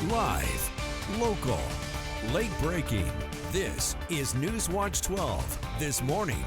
Live, local, late breaking. This is Newswatch 12 this morning.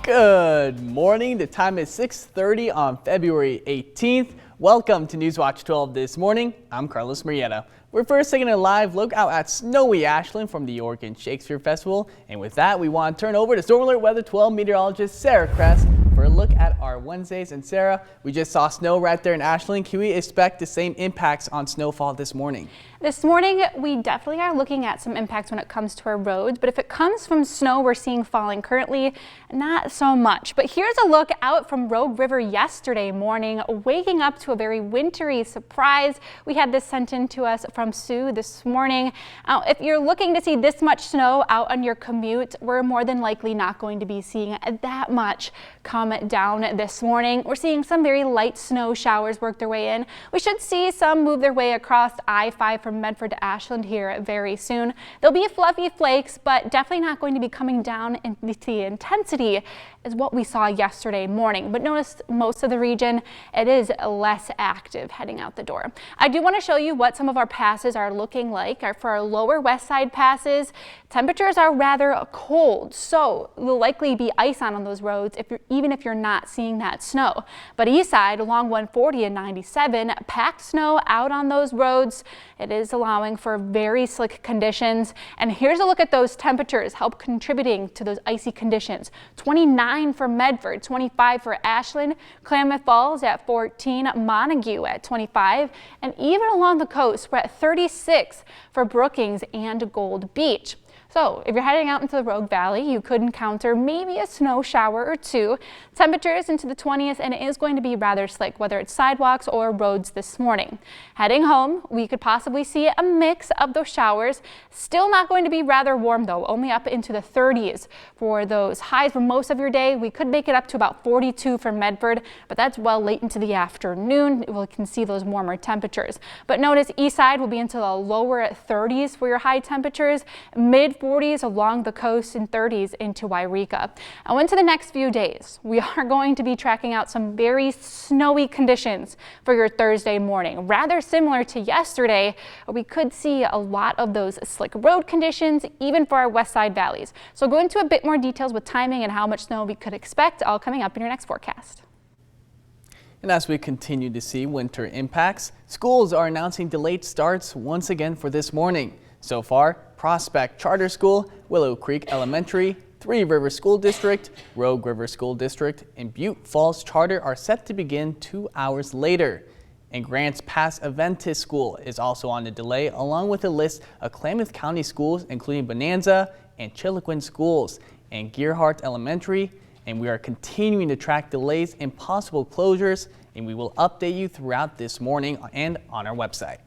Good morning. The time is 6:30 on February 18th. Welcome to Newswatch 12 this morning. I'm Carlos Murrieta. We're first taking a live look out at snowy Ashland from the Oregon Shakespeare Festival. And with that, we want to turn over to Storm Alert Weather 12 meteorologist Sarah Kress for a look at our Wednesdays. And Sarah, we just saw snow right there in Ashland. Can we expect the same impacts on snowfall this morning? This morning, we definitely are looking at some impacts when it comes to our roads, but if it comes from snow we're seeing falling currently, not so much. But here's a look out from Rogue River yesterday morning, waking up to a very wintry surprise. We had this sent in to us from Sue this morning. If you're looking to see this much snow out on your commute, we're more than likely not going to be seeing that much come down this morning. We're seeing some very light snow showers work their way in. We should see some move their way across I-5 from Medford to Ashland here very soon. There'll be fluffy flakes, but definitely not going to be coming down in the intensity as what we saw yesterday morning. But notice most of the region, it is less active heading out the door. I do want to show you what some of our passes are looking like. For our lower west side passes, temperatures are rather cold, so there'll likely be ice on those roads even if you're not seeing that snow. But east side along 140 and 97, packed snow out on those roads. It is allowing for very slick conditions. And here's a look at those temperatures help contributing to those icy conditions. 29 for Medford, 25 for Ashland, Klamath Falls at 14, Montague at 25, and even along the coast, we're at 36 for Brookings and Gold Beach. So if you're heading out into the Rogue Valley, you could encounter maybe a snow shower or two. Temperatures into the 20s, and it is going to be rather slick, whether it's sidewalks or roads this morning. Heading home, we could possibly see a mix of those showers. Still not going to be rather warm though, only up into the 30s for those highs for most of your day. We could make it up to about 42 for Medford, but that's well late into the afternoon. We can see those warmer temperatures. But notice east side will be into the lower 30s for your high temperatures, mid 40s along the coast and 30s into Wairika. Now into the next few days, we are going to be tracking out some very snowy conditions for your Thursday morning. Rather similar to yesterday, we could see a lot of those slick road conditions, even for our west side valleys. So go into a bit more details with timing and how much snow we could expect, all coming up in your next forecast. And as we continue to see winter impacts, schools are announcing delayed starts once again for this morning. So far, Prospect Charter School, Willow Creek Elementary, Three Rivers School District, Rogue River School District, and Butte Falls Charter are set to begin 2 hours later. And Grants Pass Adventist School is also on the delay, along with a list of Klamath County schools, including Bonanza and Chiloquin schools and Gearhart Elementary. And we are continuing to track delays and possible closures, and we will update you throughout this morning and on our website.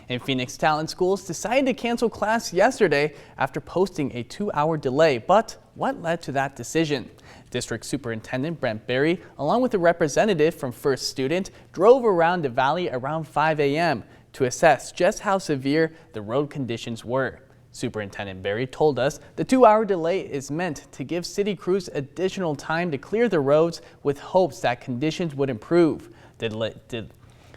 And Phoenix Talent Schools decided to cancel class yesterday after posting a 2-hour delay. But what led to that decision? District Superintendent Brent Berry, along with a representative from First Student, drove around the valley around 5 a.m. to assess just how severe the road conditions were. Superintendent Berry told us the 2-hour delay is meant to give city crews additional time to clear the roads with hopes that conditions would improve.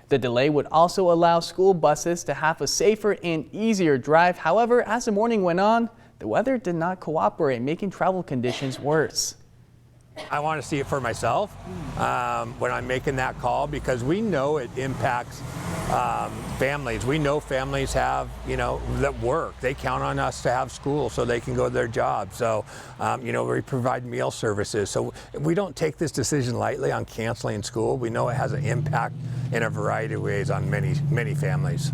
The delay would also allow school buses to have a safer and easier drive. However, as the morning went on, the weather did not cooperate, making travel conditions worse. I want to see it for myself when I'm making that call, because we know it impacts families. We know families have, that work. They count on us to have school so they can go to their jobs. So, we provide meal services. So we don't take this decision lightly on canceling school. We know it has an impact in a variety of ways on many, many families.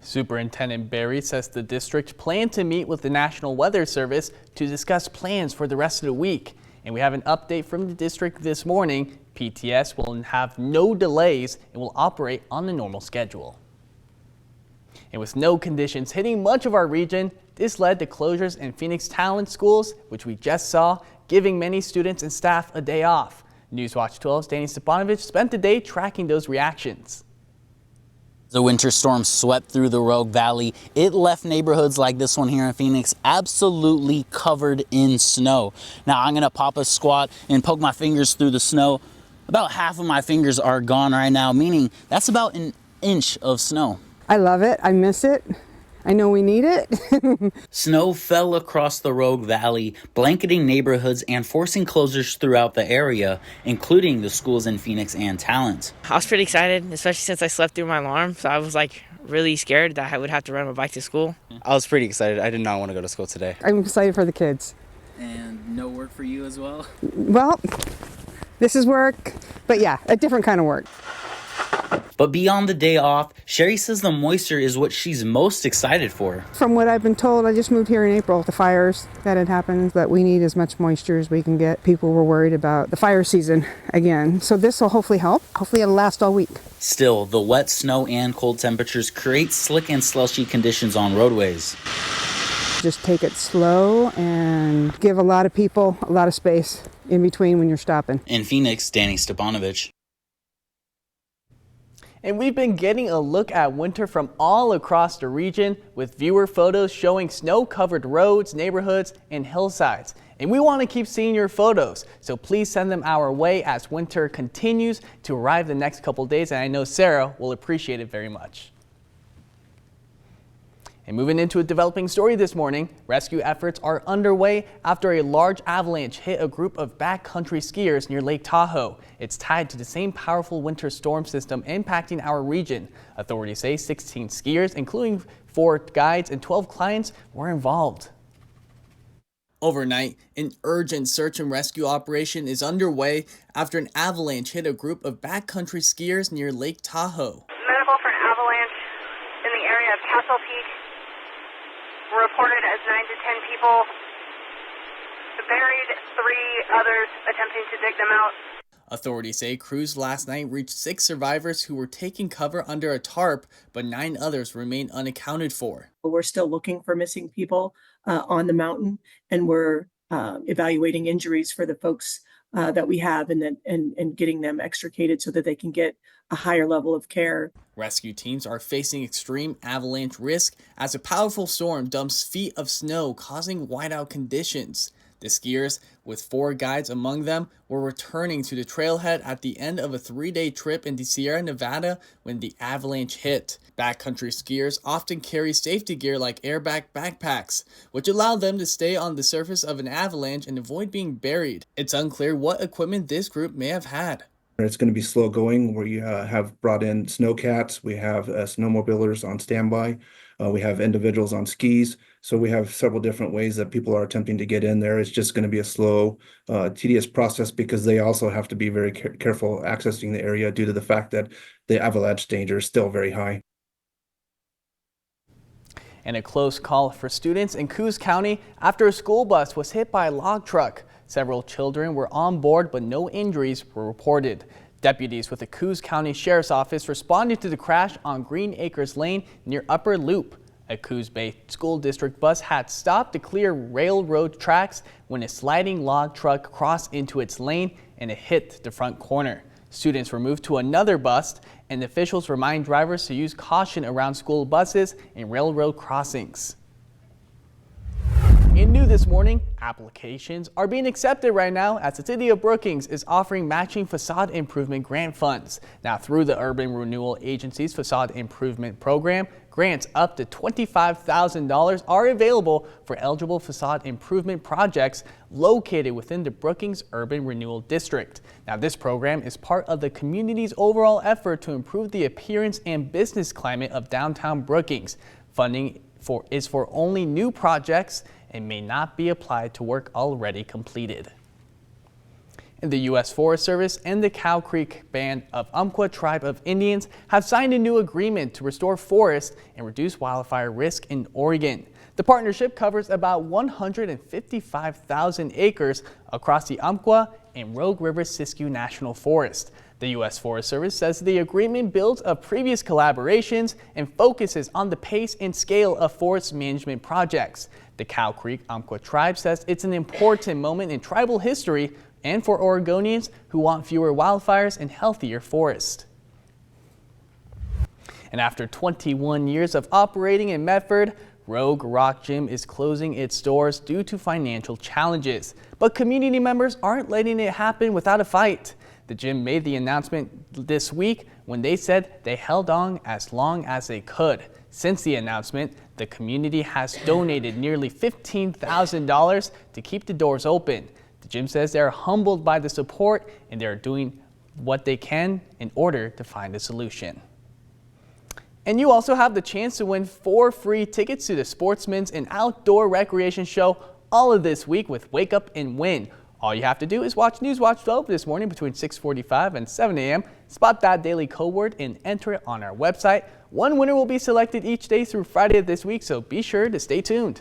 Superintendent Berry says the district planned to meet with the National Weather Service to discuss plans for the rest of the week. And we have an update from the district this morning. PTS will have no delays and will operate on the normal schedule. And with snow conditions hitting much of our region, this led to closures in Phoenix Talent Schools, which we just saw, giving many students and staff a day off. Newswatch 12's Danny Stepanovich spent the day tracking those reactions. The winter storm swept through the Rogue Valley. It left neighborhoods like this one here in Phoenix absolutely covered in snow. Now I'm gonna pop a squat and poke my fingers through the snow. About half of my fingers are gone right now, meaning that's about an inch of snow. I love it. I miss it. I know we need it. Snow fell across the Rogue Valley, blanketing neighborhoods and forcing closures throughout the area, including the schools in Phoenix and Talent. I was pretty excited, especially since I slept through my alarm, so I was really scared that I would have to ride my bike to school. I was pretty excited. I did not want to go to school today. I'm excited for the kids. And no work for you as well? Well, this is work, but yeah, a different kind of work. But beyond the day off, Sherry says the moisture is what she's most excited for. From what I've been told, I just moved here in April, the fires that had happened, that we need as much moisture as we can get. People were worried about the fire season again. So this will hopefully help. Hopefully it'll last all week. Still, the wet snow and cold temperatures create slick and slushy conditions on roadways. Just take it slow and give a lot of people a lot of space in between when you're stopping. In Phoenix, Danny Stepanovich. And we've been getting a look at winter from all across the region with viewer photos showing snow-covered roads, neighborhoods, and hillsides. And we want to keep seeing your photos, so please send them our way as winter continues to arrive the next couple days, and I know Sarah will appreciate it very much. And moving into a developing story this morning, rescue efforts are underway after a large avalanche hit a group of backcountry skiers near Lake Tahoe. It's tied to the same powerful winter storm system impacting our region. Authorities say 16 skiers, including 4 guides and 12 clients, were involved. Overnight, an urgent search and rescue operation is underway after an avalanche hit a group of backcountry skiers near Lake Tahoe. Medical for an avalanche in the area of Castle Peak. Reported as 9 to 10 people buried, 3 others attempting to dig them out. Authorities say crews last night reached 6 survivors who were taking cover under a tarp, but 9 others remain unaccounted for. We're still looking for missing people on the mountain, and we're evaluating injuries for the folks that we have and getting them extricated so that they can get a higher level of care. Rescue teams are facing extreme avalanche risk as a powerful storm dumps feet of snow, causing whiteout conditions. The skiers, with 4 guides among them, were returning to the trailhead at the end of a 3-day trip into Sierra Nevada when the avalanche hit. Backcountry skiers often carry safety gear like airbag backpacks, which allow them to stay on the surface of an avalanche and avoid being buried. It's unclear what equipment this group may have had. It's going to be slow going. We have brought in snowcats. We have snowmobilers on standby. We have individuals on skis. So we have several different ways that people are attempting to get in there. It's just going to be a slow, tedious process because they also have to be very careful accessing the area due to the fact that the avalanche danger is still very high. And a close call for students in Coos County after a school bus was hit by a log truck. Several children were on board, but no injuries were reported. Deputies with the Coos County Sheriff's Office responded to the crash on Green Acres Lane near Upper Loop. A Coos Bay School District bus had stopped to clear railroad tracks when a sliding log truck crossed into its lane and it hit the front corner. Students were moved to another bus, and officials remind drivers to use caution around school buses and railroad crossings. In new this morning, applications are being accepted right now as the City of Brookings is offering matching facade improvement grant funds. Now, through the Urban Renewal Agency's Facade Improvement Program, grants up to $25,000 are available for eligible facade improvement projects located within the Brookings Urban Renewal District. Now, this program is part of the community's overall effort to improve the appearance and business climate of downtown Brookings. Funding is for only new projects and may not be applied to work already completed. And the U.S. Forest Service and the Cow Creek Band of Umpqua Tribe of Indians have signed a new agreement to restore forests and reduce wildfire risk in Oregon. The partnership covers about 155,000 acres across the Umpqua and Rogue River Siskiyou National Forest. The U.S. Forest Service says the agreement builds on previous collaborations and focuses on the pace and scale of forest management projects. The Cow Creek Umpqua Tribe says it's an important moment in tribal history and for Oregonians who want fewer wildfires and healthier forests. And after 21 years of operating in Medford, Rogue Rock Gym is closing its doors due to financial challenges. But community members aren't letting it happen without a fight. The gym made the announcement this week when they said they held on as long as they could. Since the announcement, the community has donated nearly $15,000 to keep the doors open. The gym says they're humbled by the support and they're doing what they can in order to find a solution. And you also have the chance to win 4 free tickets to the Sportsman's and Outdoor Recreation Show all of this week with Wake Up and Win. All you have to do is watch Newswatch 12 this morning between 6:45 and 7 a.m. Spot that daily code word and enter it on our website. One winner will be selected each day through Friday of this week, so be sure to stay tuned.